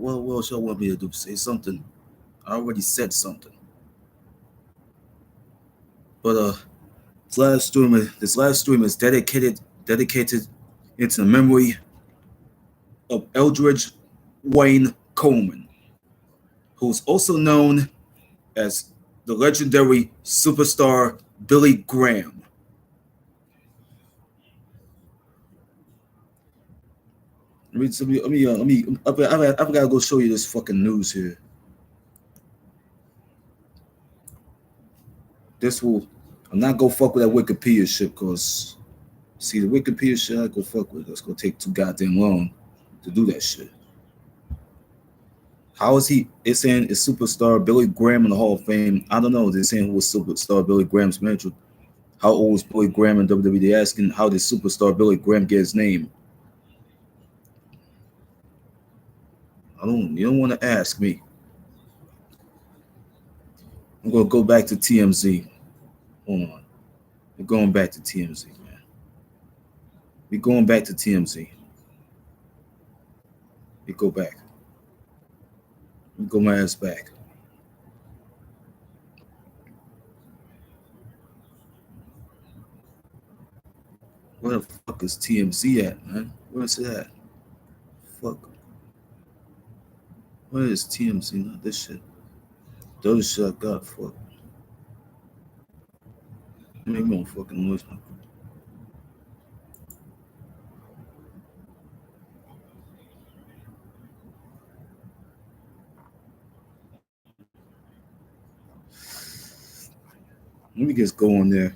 what else y'all want me to do? Say something? I already said something. But this last stream is dedicated into the memory of Eldridge Wayne Coleman, who's also known as the legendary superstar Billy Graham. I've got to go show you this fucking news here. I'm not gonna fuck with that Wikipedia shit, cause see the Wikipedia shit I go fuck with. It's gonna take too goddamn long to do that shit. How is he? It's saying it's superstar Billy Graham in the Hall of Fame. I don't know. They're saying who was superstar Billy Graham's manager. How old was Billy Graham in WWE? They're asking how did superstar Billy Graham get his name? You don't want to ask me. I'm gonna go back to TMZ. Hold on. We're going back to TMZ, man. We're going back to TMZ. We go back. We go my ass back. Where the fuck is TMZ at, man? Where's it at? Fuck. Where is TMZ? Not this shit. Those shit I got. Fuck. Make me fucking noise, man. Let me just go on there.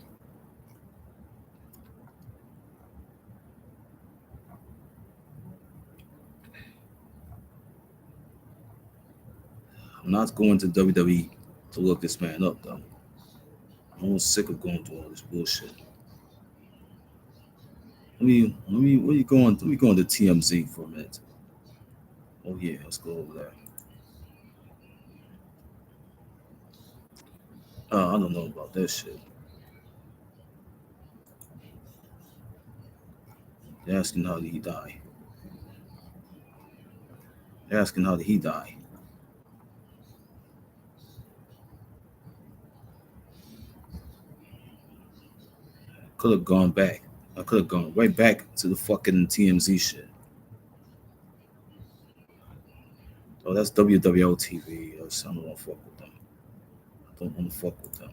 I'm not going to WWE to look this man up, though. I'm almost sick of going through all this bullshit. Where you going? Let me go into TMZ for a minute. Oh yeah, let's go over there. I don't know about that shit. They're asking how did he die. They're asking how did he die. Could have gone back. I could have gone right back to the fucking TMZ shit. Oh, that's WWO TV. I don't want to fuck with them. I don't want to fuck with them.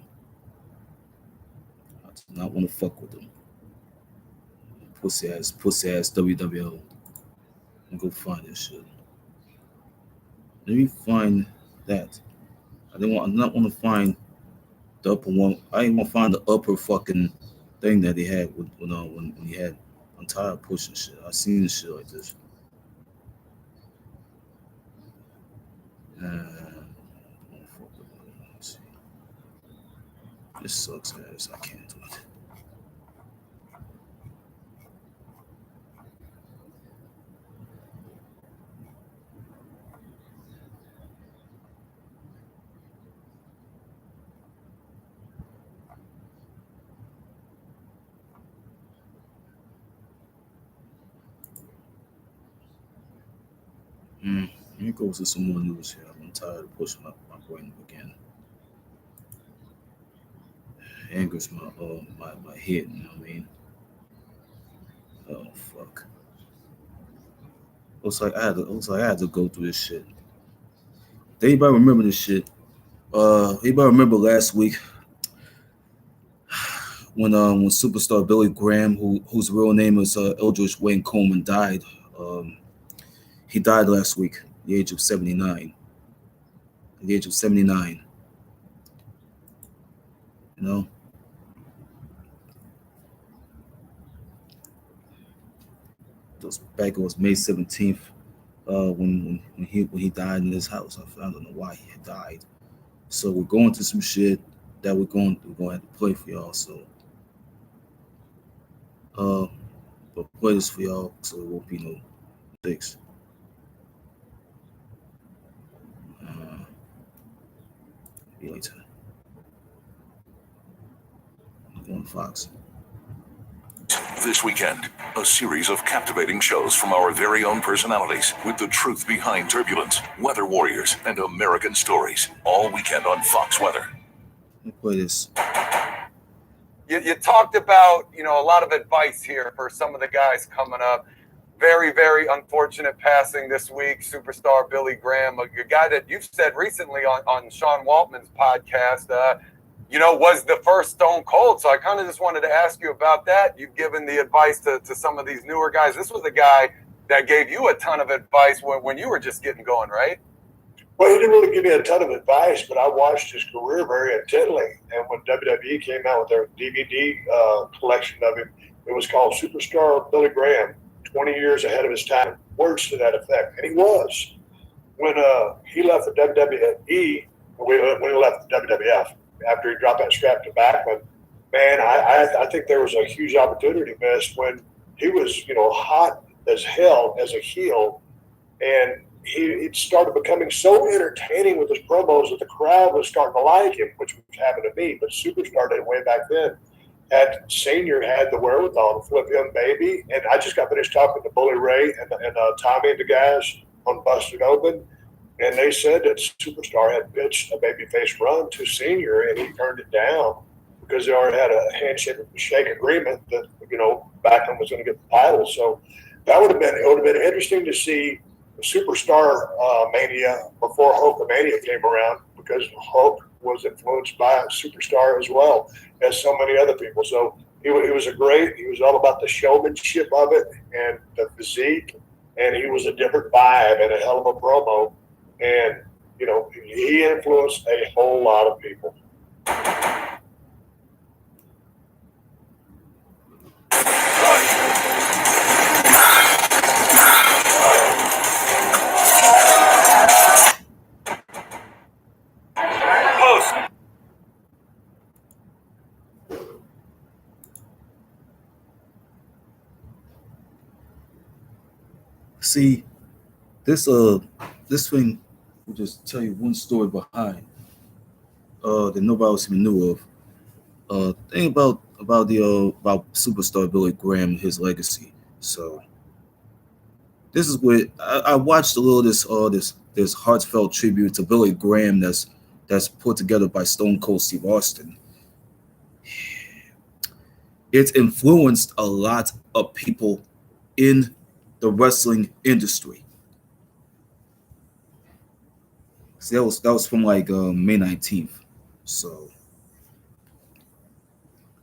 I do not want to fuck with them. Pussy ass WWO. I'm go find this shit. Let me find that. I do not want to find the upper one. I didn't want to find the upper fucking thing that he had when he had I'm tired of pushing shit. I seen shit like this. This sucks ass. I can't do it. Let me go to some more news here. I'm tired of pushing my brain again. It angers my head, you know what I mean? Oh fuck. Looks like I had to go through this shit. Did anybody remember this shit? Anybody remember last week when superstar Billy Graham, whose real name is Eldridge Wayne Coleman, died? He died last week, at the age of 79. At the age of 79. You know? Back was May 17th, when he died in his house. I don't know why he had died. So we're going to some shit that we're going to have to play for y'all. So but play this for y'all so there won't be no mistakes. Be later. I'm going to Fox. This weekend, a series of captivating shows from our very own personalities with the truth behind turbulence, weather warriors, and American stories. All weekend on Fox Weather. Let me play this. You talked about, a lot of advice here for some of the guys coming up. Very, very unfortunate passing this week, superstar Billy Graham, a guy that you've said recently on Sean Waltman's podcast, was the first Stone Cold. So I kind of just wanted to ask you about that. You've given the advice to some of these newer guys. This was a guy that gave you a ton of advice when you were just getting going, right? Well, he didn't really give me a ton of advice, but I watched his career very intently. And when WWE came out with their DVD collection of him, it was called Superstar Billy Graham, 20 years ahead of his time, words to that effect. And he was. When he left the WWE, when he left the WWF, after he dropped that strap to Bachman, man, I think there was a huge opportunity missed when he was, hot as hell as a heel, and he started becoming so entertaining with his promos that the crowd was starting to like him, which was happening to me. But Superstar did way back then. Senior had the wherewithal to flip him, baby. And I just got finished talking to Bully Ray and Tommy and the guys on Busted Open, and they said that Superstar had pitched a babyface run to Senior, and he turned it down because they already had a handshake agreement that Bachman was going to get the title. So it would have been interesting to see Superstar Mania before Hulkamania came around, because Hulk was influenced by Superstar as well as so many other people. So he was all about the showmanship of it and the physique, and he was a different vibe and a hell of a promo. And, he influenced a whole lot of people. See, this thing will just tell you one story behind that nobody else even knew of. Thing about Superstar Billy Graham and his legacy. So this is what I watched a little of this heartfelt tribute to Billy Graham that's put together by Stone Cold Steve Austin. It influenced a lot of people in the wrestling industry. See, that was from like May 19th. So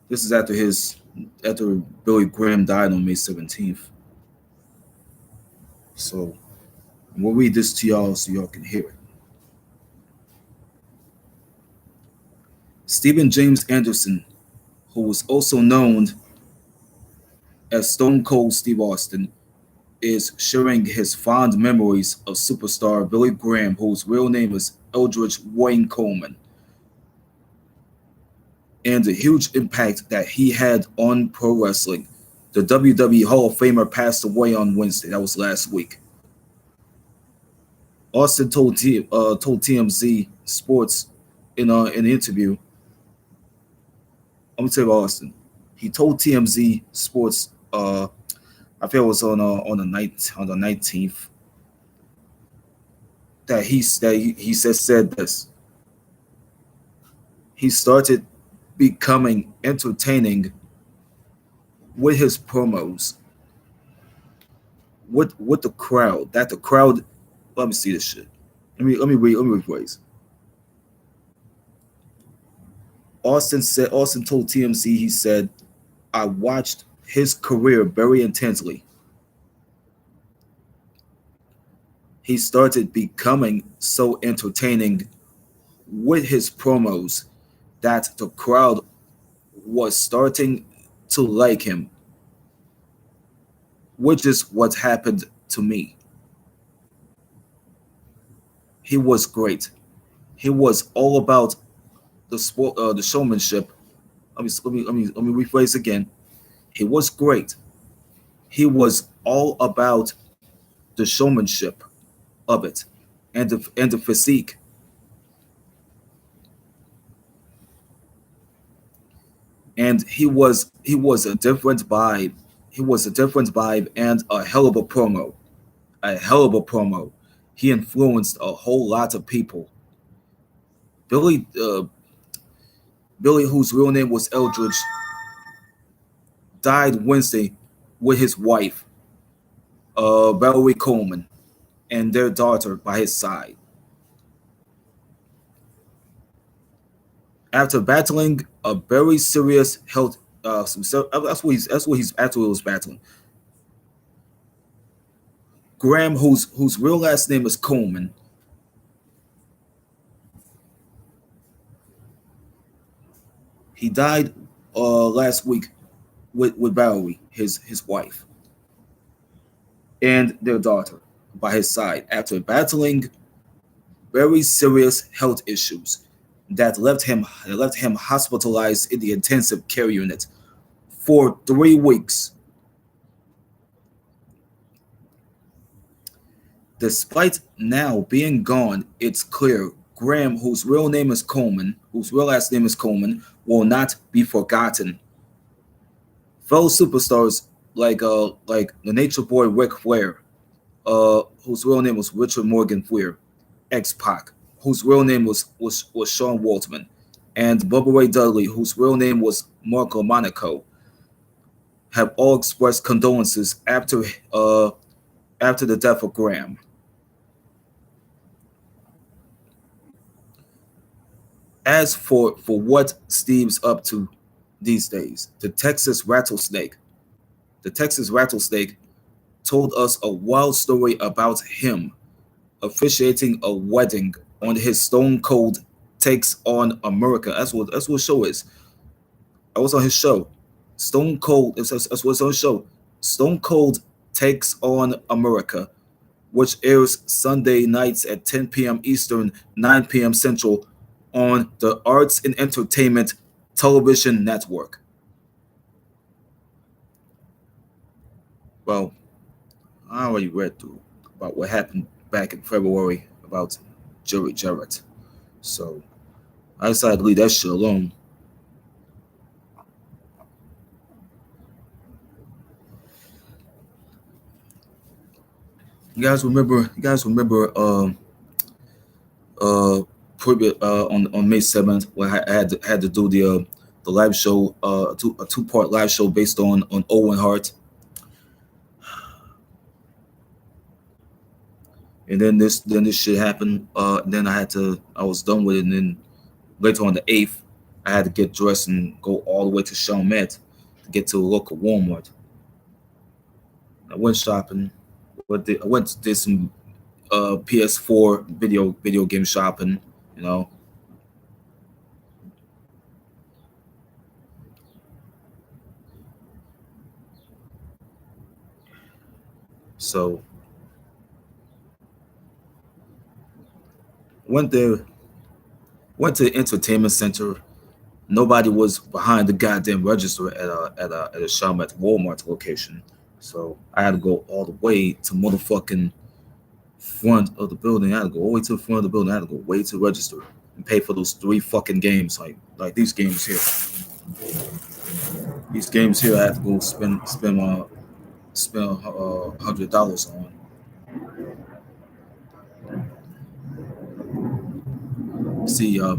this is after Billy Graham died on May 17th. So we'll read this to y'all so y'all can hear it. Stephen James Anderson, who was also known as Stone Cold Steve Austin, is sharing his fond memories of superstar Billy Graham, whose real name is Eldridge Wayne Coleman, and the huge impact that he had on pro wrestling. The WWE Hall of Famer passed away on Wednesday. That was last week. Austin told TMZ Sports in an interview. I'm gonna tell you about Austin. He told TMZ Sports, I feel it was on the 19th, that he said this. He started becoming entertaining with his promos, with the crowd. That the crowd. Let me see this shit. Let me rephrase. Austin told TMZ, he said, I watched his career very intensely. He started becoming so entertaining with his promos that the crowd was starting to like him, which is what happened to me. He was great. He was all about the sport, the showmanship. Let me rephrase again. He was great. He was all about the showmanship of it, and the physique. And he was a different vibe he was a different vibe and a hell of a promo. A hell of a promo. He influenced a whole lot of people. Billy, Billy, whose real name was Eldridge, died Wednesday with his wife, Valerie Coleman, and their daughter by his side. After battling a very serious health, that's what he's actually was battling. Graham, whose real last name is Coleman, he died last week with Valerie, his wife, and their daughter by his side after battling very serious health issues that left him hospitalized in the intensive care unit for 3 weeks. Despite now being gone, it's clear Graham, whose real name is Coleman, whose real last name is Coleman, will not be forgotten. Fellow superstars like the Nature Boy Ric Flair, whose real name was Richard Morgan Flair, X-Pac, whose real name was Sean Waltman, and Bubba Ray Dudley, whose real name was Marco Monaco, have all expressed condolences after the death of Graham. As for what Steve's up to these days, the Texas Rattlesnake told us a wild story about him officiating a wedding on his Stone Cold Takes on America. That's what the show is. I was on his show. Stone Cold. That's what's on his show. Stone Cold Takes on America, which airs Sunday nights at 10 p.m. Eastern, 9 p.m. Central on the Arts and Entertainment Television Network. Well, I already read through about what happened back in February about Jerry Jarrett. So I decided to leave that shit alone. You guys remember on May 7th when I had to do the live show, a two-part live show based on Owen Hart. And then this shit happened. Then I was done with it. And then later on the 8th, I had to get dressed and go all the way to Chalmette to get to a local Walmart. I went shopping. I went to did some PS4 video game shopping. You know. So went to the entertainment center. Nobody was behind the goddamn register at a Chalmette Walmart location. So I had to go all the way to motherfucking front of the building. I had to go all the way to the front of the building. I had to go way to register and pay for those 3 fucking games. Like these games here. These games here I had to go spend $100 on. See, I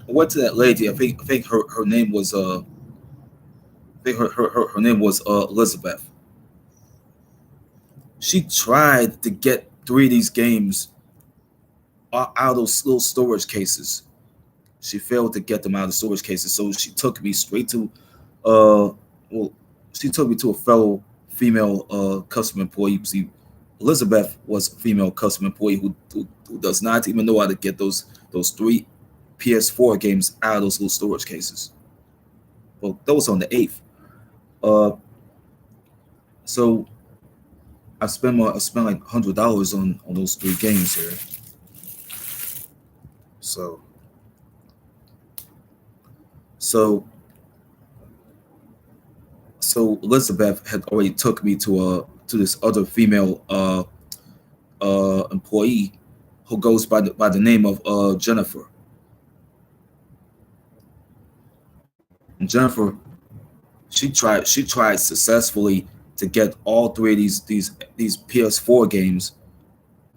went to that lady. I think her name was her name was Elizabeth. She tried to get 3 of these games out of those little storage cases. She failed to get them out of the storage cases, so she took me straight to she took me to a fellow female customer employee. See, Elizabeth was a female customer employee who does not even know how to get those 3 PS4 games out of those little storage cases. Well, that was on the 8th. So I spent like $100 on those 3 games here. So Elizabeth had already took me to this other female employee who goes by the name of Jennifer. And Jennifer she tried successfully to get all three of these PS4 games,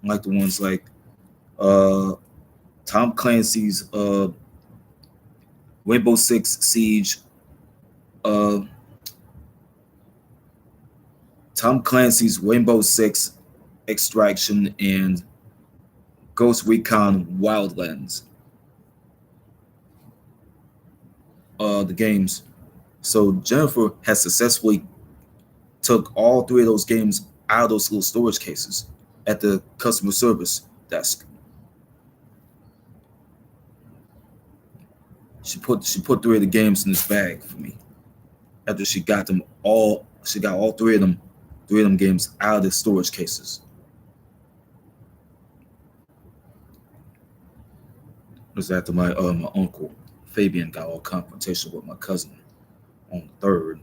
like the ones like uh Tom Clancy's Rainbow Six Siege, uh Tom Clancy's Rainbow Six Extraction, and Ghost Recon Wildlands. The games. So Jennifer has successfully took all three of those games out of those little storage cases at the customer service desk. She put three of the games in this bag for me. After she got them all, she got all three of them games out of the storage cases. It was after my uncle Fabian got all confrontational with my cousin on the third.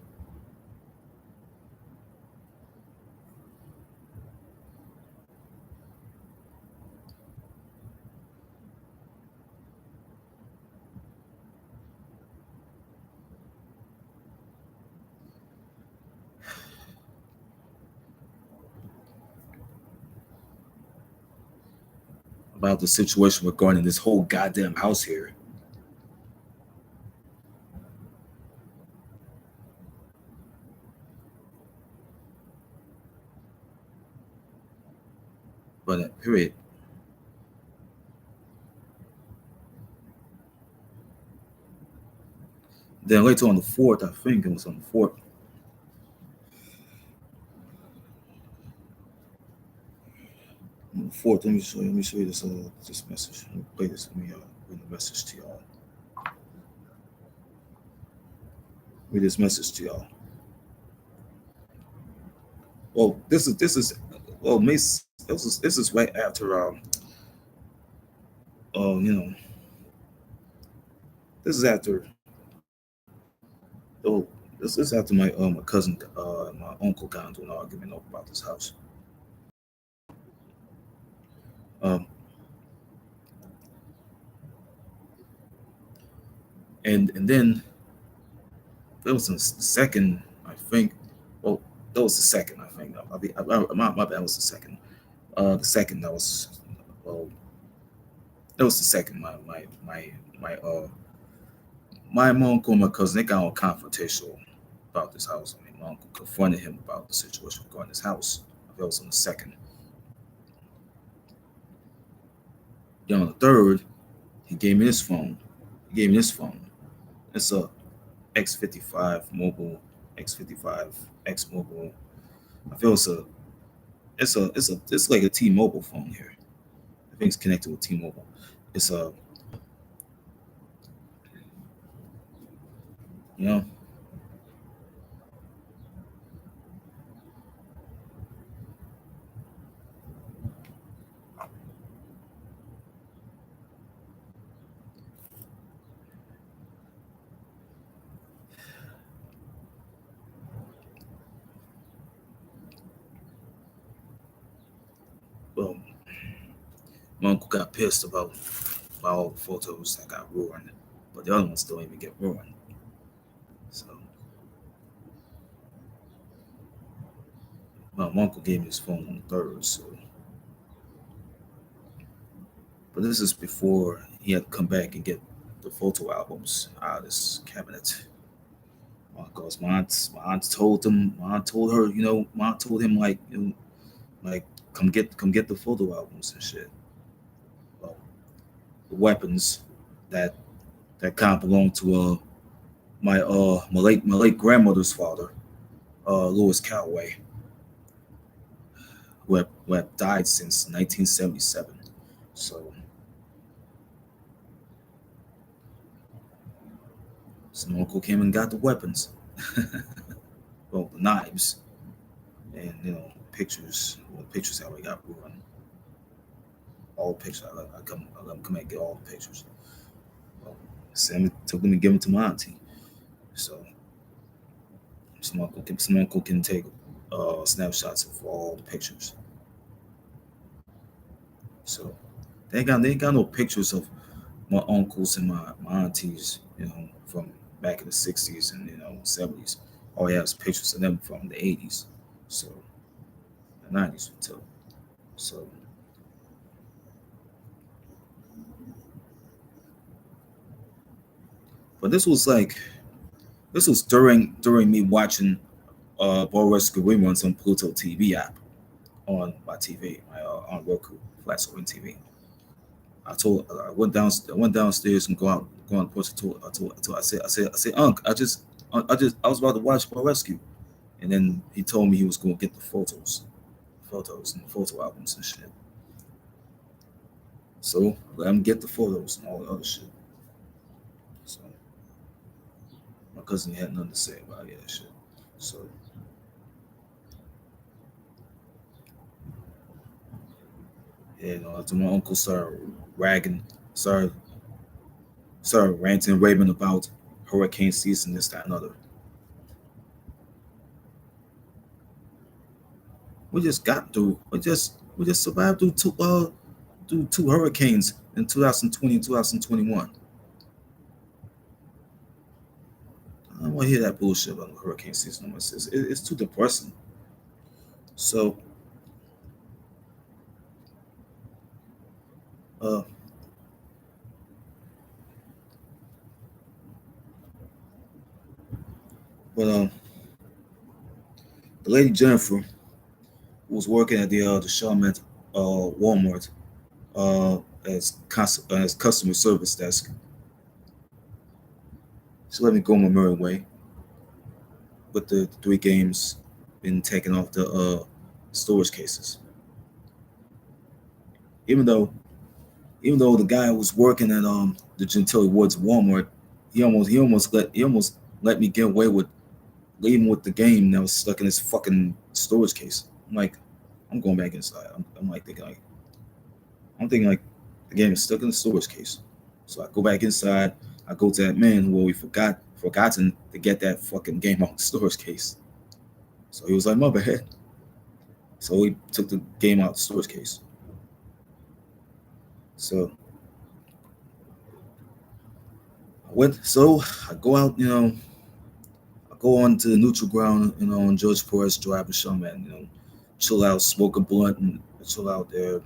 About the situation regarding this whole goddamn house here. But period. Then later on the fourth, I think it was on the fourth. On the fourth, let me show you this message. Let me play this. Let me read the message to y'all. Read this message to y'all. Well, this is well, this is right after you know, this is after oh this is after my cousin my uncle got into an argument about this house. Um, and then there was a second, I think. Well, that was the second, I think. My bad. Was the second. The second that was well, that was the second. My uncle and my cousin, they got all confrontational about this house. I mean, my uncle confronted him about the situation regarding this house. That was on the second. Then on the third, he gave me this phone. He gave me this phone. It's a X55 mobile, X55 X mobile. I feel it's like a T-Mobile phone here. I think it's connected with T-Mobile. It's a you know well, my uncle got pissed about all the photos that got ruined, but the other ones don't even get ruined. So my uncle gave me his phone on the third. So, but this is before he had to come back and get the photo albums out of this cabinet. Because my aunt told him, my aunt told her, my aunt told him like, like come get the photo albums and shit. Well, the weapons that kind of belonged to my late grandmother's father, Louis Calloway, who had died since 1977. So my uncle came and got the weapons, well, the knives, and pictures. Well, the pictures how we got ruined. All the pictures. I let him come and get all the pictures. Well, Sam took them and give them to my auntie. So some uncle can take snapshots of all the pictures. So they ain't got no pictures of my uncles and my aunties, from back in the 60s and 70s. all he has pictures of them from the 80s, so the 90s too. So but this was during me watching Ball Rescue reruns on Pluto TV app on my TV, on Roku flat screen TV. I went downstairs and go on the porch. I said, I was about to watch Ball Rescue, and then he told me he was going to get the photos and photo albums and shit. So let him get the photos and all the other shit. So my cousin had nothing to say about any of that shit. So yeah, after my uncle started ragging, started ranting and raving about hurricane season, this, that, and other. We just survived through two hurricanes in 2020 and 2021. I don't want to hear that bullshit about the hurricane season. It's too depressing. So, uh, but the lady Jennifer, who was working at the Charlotte Walmart as customer service desk, she let me go my merry way. With the 3 games been taken off the storage cases. Even though the guy who was working at the Gentilly Woods Walmart, he almost let me get away with leaving with the game that was stuck in this fucking storage case. I'm like, I'm going back inside. I'm thinking like the game is stuck in the storage case. So I go back inside. I go to that man who we forgotten to get that fucking game out of the storage case. So he was like, my bad. So he took the game out of the storage case. So I go out, I go on to the neutral ground, on George Porras Drive in Showman, chill out, smoke a blunt, and chill out there.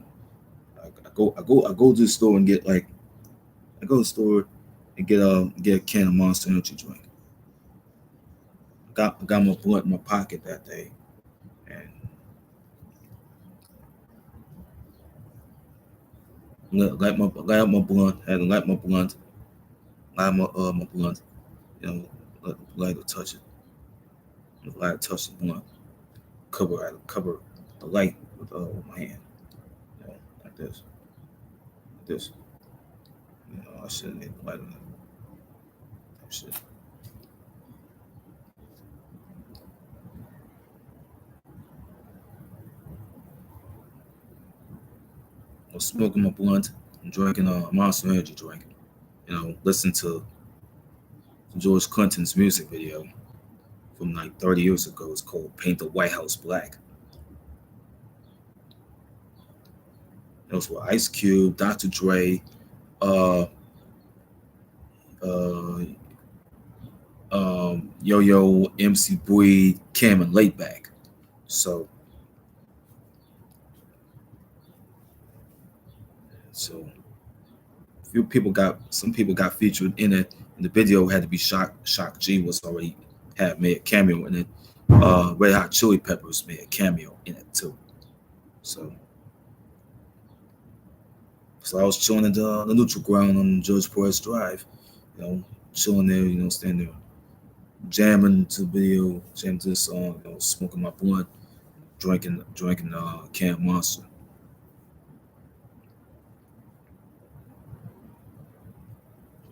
I go to the store and get I go to the store and get a can of Monster Energy drink. I got my blunt in my pocket that day, and light my blunt. Had to light my blunt, light my blunt. Let the lighter touch it. The lighter touch the blunt. Cover the light with my hand, like this, I shouldn't need the light on that shit. I was smoking my blunt and drinking a Monster Energy drink. Listen to George Clinton's music video from like 30 years ago. It's called "Paint the White House Black." It was with Ice Cube, Dr. Dre, Yo-Yo, MC Breed, Cam, and Laidback. So some people got featured in it. And the video had to be Shock G had made a cameo in it. Red Hot Chili Peppers made a cameo in it too. So I was chilling at the neutral ground on George Porras Drive, chilling there, standing there, jamming to the video, jamming to the song, smoking my blunt, drinking Camp Monster.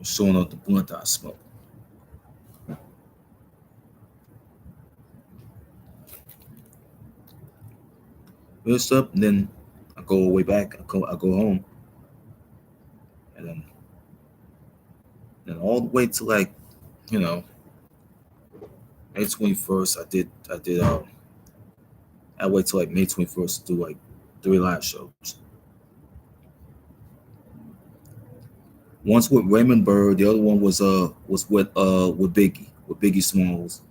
Showing off the blunt that I smoke. First up, and then I go way back. I go home, and then all the way to May 21st. I wait till May 21st to do 3 live shows. Once with Raymond Burr, the other one was with Biggie Smalls.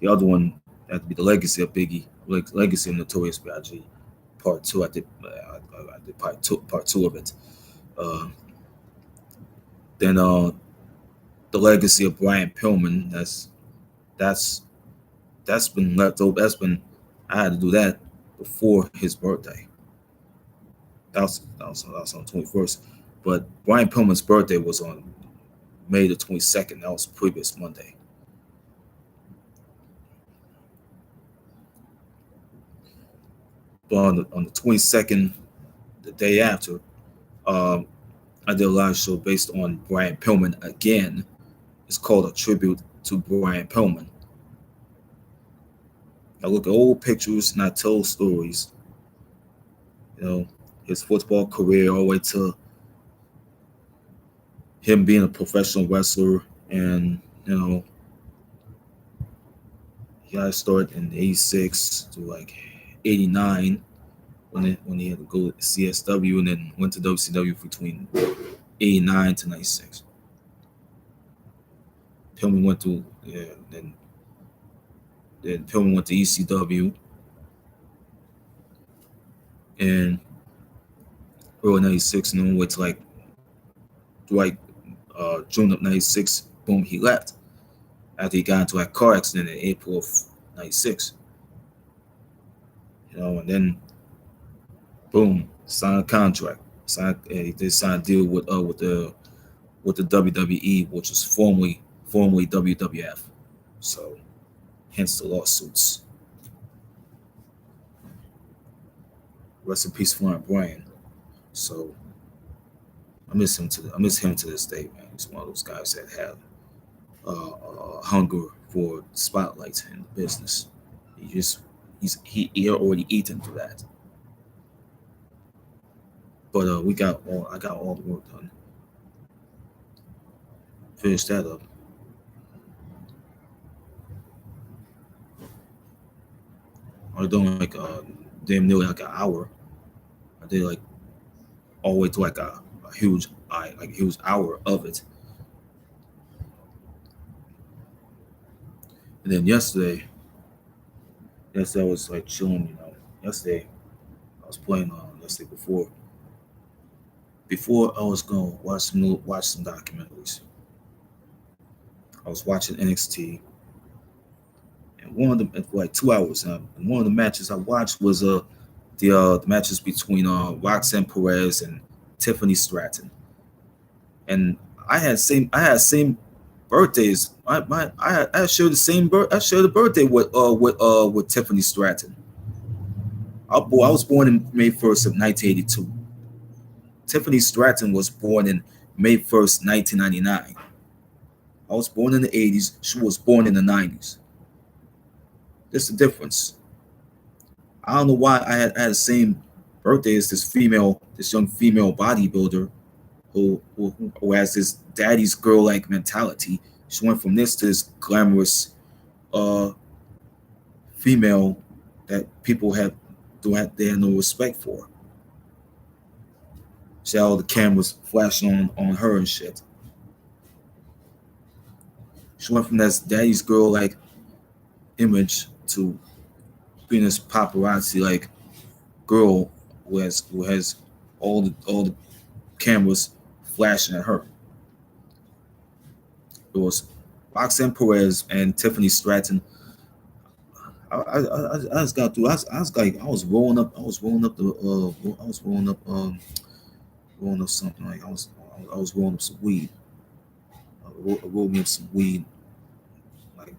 The other one had to be the Legacy of Biggie, Legacy of Notorious B.I.G. Part 2. I did part two of it. Then the Legacy of Brian Pillman. That's been left over. I had to do that before his birthday. That was on the 21st. But Brian Pillman's birthday was on May the 22nd. That was previous Monday. But on the 22nd, the day after, I did a live show based on Brian Pillman again. It's called A Tribute to Brian Pillman. I look at old pictures and I tell stories. His football career all the way to him being a professional wrestler, and he got started in '86 to like '89 when he had to go to CSW and then went to WCW between '89 to '96. Pillman went to then Pillman went to ECW, and early '96, and then went to like June of '96. Boom, he left after he got into a car accident in April of '96. And then boom, signed a contract. He did sign a deal with the WWE, which was formerly WWF. So hence the lawsuits. Rest in peace, Flying Brian. So I miss him to this day, man. He's one of those guys that have hunger for spotlights in the business. He already eaten through that. But I got all the work done. Finished that up. I was doing like damn nearly like an hour. I did like all the way to like a huge hour of it. And then yesterday I was like chilling, Yesterday I was playing yesterday before I was gonna watch some documentaries. I was watching NXT, and one of them for like 2 hours. And one of the matches I watched was the matches between Roxanne Perez and Tiffany Stratton. And I had same birthdays. I shared the same I shared a birthday with Tiffany Stratton. I was born in May 1st of 1982. Tiffany Stratton was born in May 1st, 1999. I was born in the 80s. She was born in the 90s. There's the difference. I don't know why I had the same birthday as this young female bodybuilder who has this daddy's girl-like mentality. She went from this to this glamorous female that people had no respect for. See all the cameras flashing on her and shit. She went from that daddy's girl-like image to being this paparazzi-like girl who has all the cameras flashing at her. It was Roxanne Perez and Tiffany Stratton. I just got through. I was rolling up something. Like I was rolling up some weed. I rolled me up some weed. Like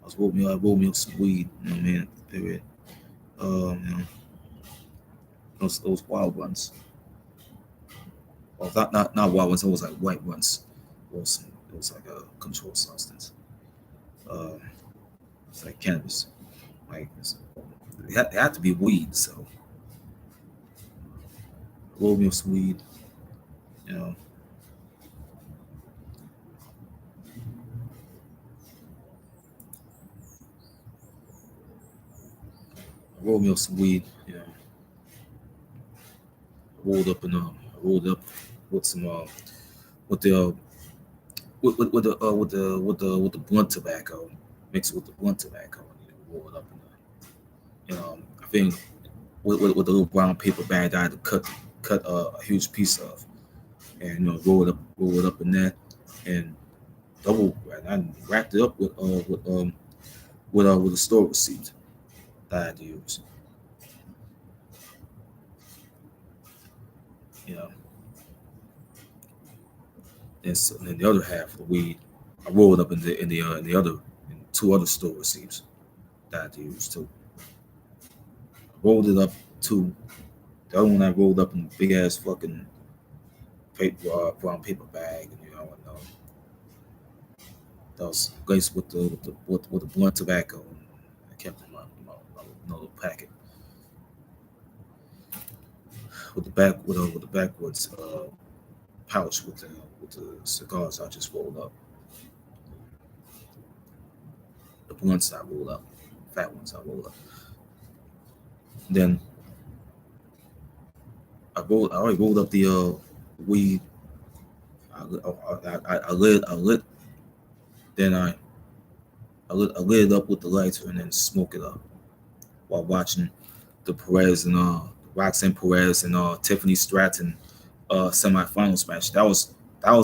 I rolled me up some weed. Man, period. Those wild ones. Well, not wild ones. It was like white ones. It was like a controlled substance. It's like cannabis. Like it had to be weed. So roll me up some weed. Roll me up some weed. Rolled up with some with with the blunt tobacco, mix it with the blunt tobacco, and roll it up in I think with the little brown paper bag that I had to cut a huge piece of, and roll it up in that, and I wrapped it up with a store receipt that I had to use. And so then the other half of the weed, I rolled up in two other store receipts that I had to use too. I rolled it up too. The other one I rolled up in a big ass fucking brown paper bag, and that was laced with the blunt tobacco. I kept in my little packet with the backwards pouch with the cigars I just rolled up. The blunts I rolled up, fat ones I rolled up. Then I already rolled up the weed. I lit. Then I lit it up with the lighter and then smoke it up while watching the Perez and Roxanne Perez and Tiffany Stratton semifinals match. That was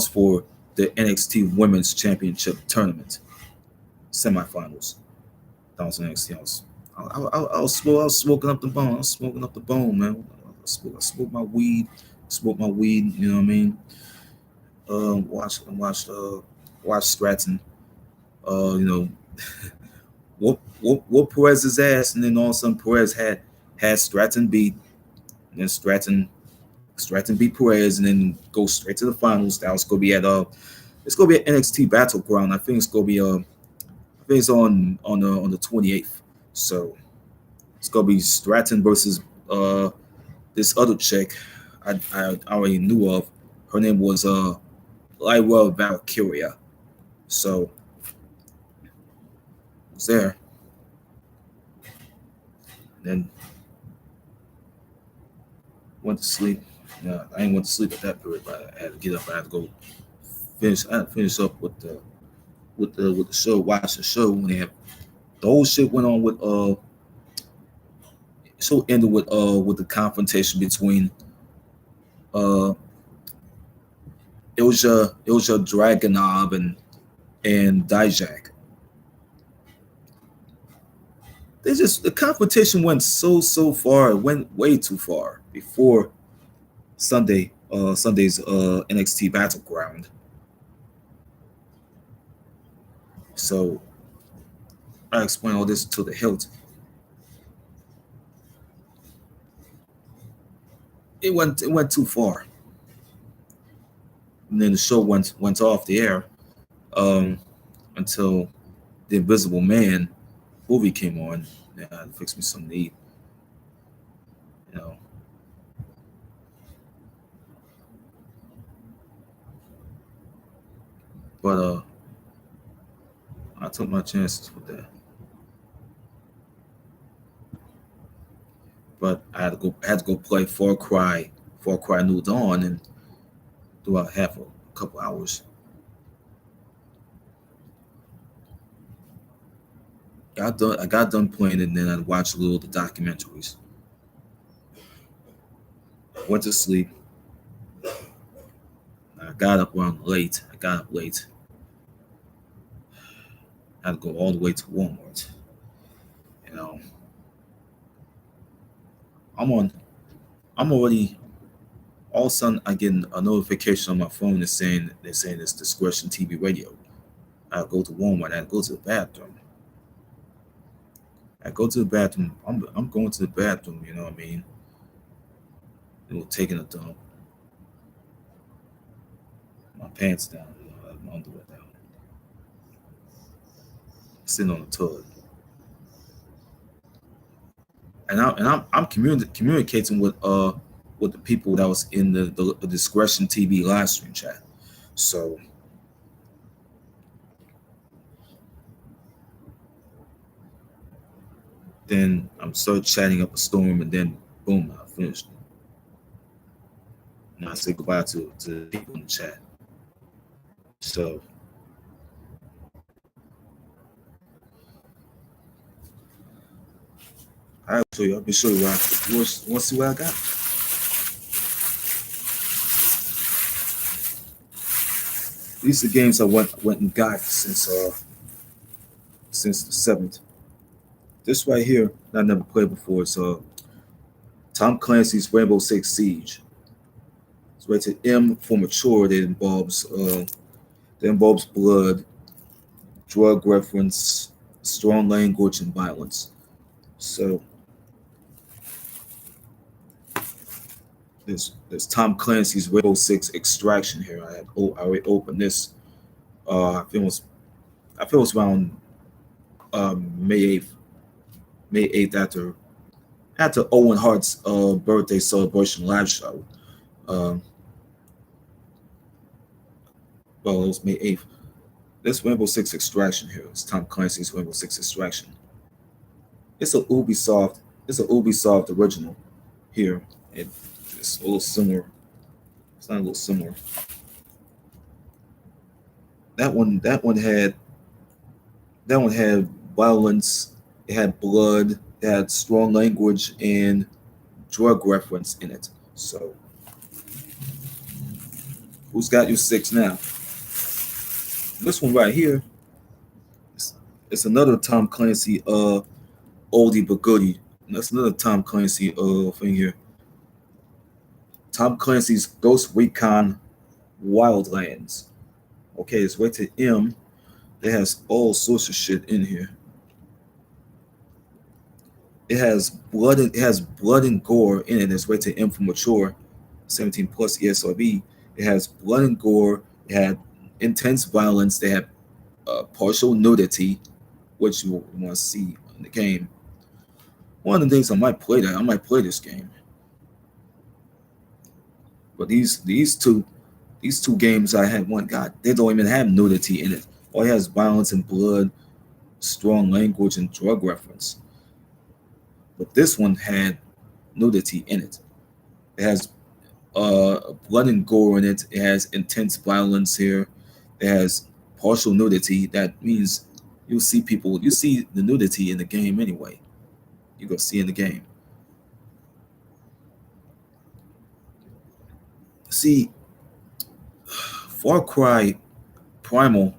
for the NXT Women's Championship tournament semifinals. That was NXT. I was smoking up the bone. I was smoking up the bone, man. I smoked my weed. You know what I mean? Watch Stratton. Whoop Perez's ass, and then all of a sudden Perez had Stratton beat, and then Stratton beat Perez, and then go straight to the finals. That was gonna be at it's gonna be at NXT Battleground. I think it's gonna be it's on the 28th. So it's gonna be Stratton versus this other chick I already knew of. Her name was Lyra Valkyria. So I was there. Then went to sleep. Yeah, I didn't went to sleep at that period, but I had to get up. I had to go finish. I had to finish up with the show. Watch the show when they have the whole shit went on with show ended with the confrontation between Ilja Dragunov and Dijak. The confrontation went so far. It went way too far before Sunday's NXT Battleground. So I explain all this to the hilt. It went too far. And then the show went off the air until the Invisible Man movie came on. Yeah, it fixed me something to eat. But I took my chances with that. But I had to go play Far Cry New Dawn and throughout a couple hours. I got done playing it, and then I watched a little of the documentaries. Went to sleep. I got up late. I had to go all the way to Walmart. I'm already. All of a sudden, I get a notification on my phone they're saying it's Discretion TV Radio. I go to Walmart. I go to the bathroom. I'm going to the bathroom. You know what I mean? Taking a dump. My pants down. My underwear down. Sitting on the toilet. And I'm communicating with the people that was in the Discretion TV live stream chat. So then I'm started chatting up a storm, and then boom, I finished. And I say goodbye to the people in the chat. So I'll show you. I'll be show you what you want to see what I got. These are the games I went and got since the 7th. This right here, I never played before. It's Tom Clancy's Rainbow Six Siege. It's rated M for mature. That involves blood, drug reference, strong language, and violence. So there's Tom Clancy's Rainbow Six Extraction here. I already opened this. I feel it was around May 8th. May 8th after Owen Hart's birthday celebration live show. Um, well, it was May 8th. This Rainbow Six Extraction here is Tom Clancy's Rainbow Six Extraction. It's a Ubisoft original here. It's a little similar. It's not a little similar. That one had violence, it had blood, it had strong language and drug reference in it. So who's got you 6 now? This one right here, it's another Tom Clancy oldie but goodie. That's another Tom Clancy thing here. Tom Clancy's Ghost Recon Wildlands. Okay, it's rated M. It has all sorts of shit in here. It has blood and gore in it. It's rated M for mature, 17 plus ESRB. It has blood and gore. It had intense violence. They have partial nudity, which you want to see in the game. One of the things I might play this game. But these two games I had one got, they don't even have nudity in it. All it has violence and blood, strong language, and drug reference. But this one had nudity in it. It has blood and gore in it. It has intense violence here. It has partial nudity. That means you see the nudity in the game anyway. You're going to see in the game. See, Far Cry Primal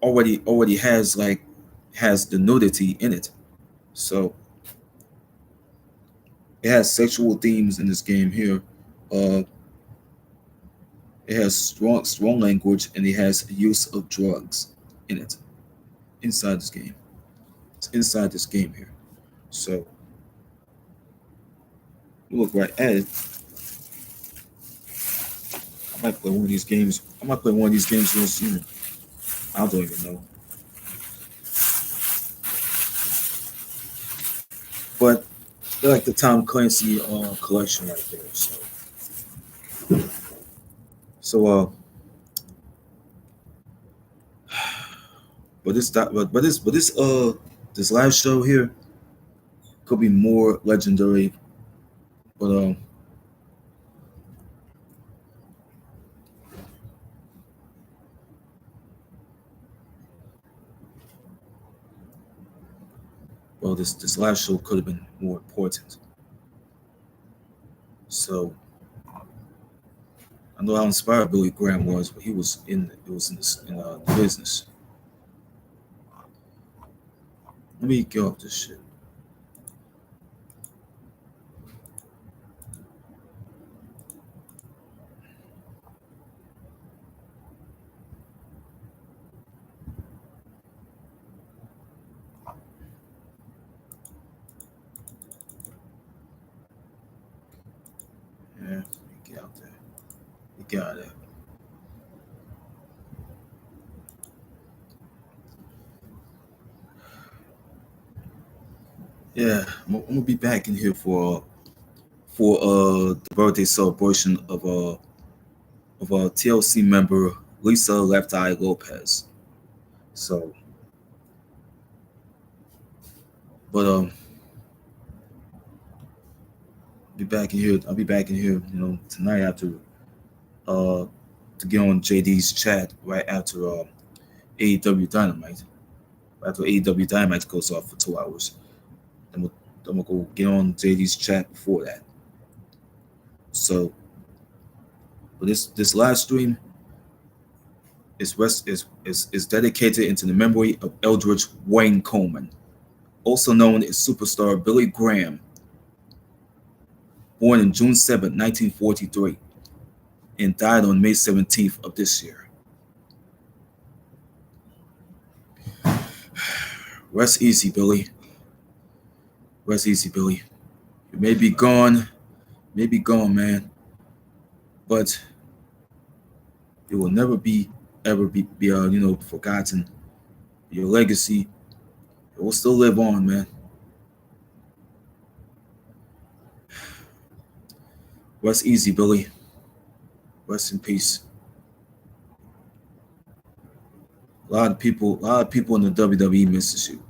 already has the nudity in it. So it has sexual themes in this game here. It has strong language, and it has use of drugs in it. Inside this game. It's inside this game here. So you look right at it. I might play one of these games real soon. I don't even know. But they're like the Tom Clancy collection right there. So but this live show here could be more legendary. But well, this live show could have been more important. So I know how inspired Billy Graham was, but he was in the business. Let me get off this shit. Yeah, get out there. Get out of there. Yeah, I'm gonna be back in here for the birthday celebration of a TLC member, Lisa Left Eye Lopez. So, but I'll be back in here, tonight after to get on JD's chat right after AEW Dynamite. After AEW Dynamite goes off for 2 hours. I'm gonna go get on JD's chat before that. So, but this live stream is dedicated into the memory of Eldridge Wayne Coleman, also known as superstar Billy Graham, born on June 7, 1943, and died on May 17th of this year. Rest easy, Billy. Rest easy, Billy. You may be gone, man, but it will never ever be forgotten. Your legacy, it will still live on, man. Rest easy, Billy. Rest in peace. A lot of people in the WWE misses you.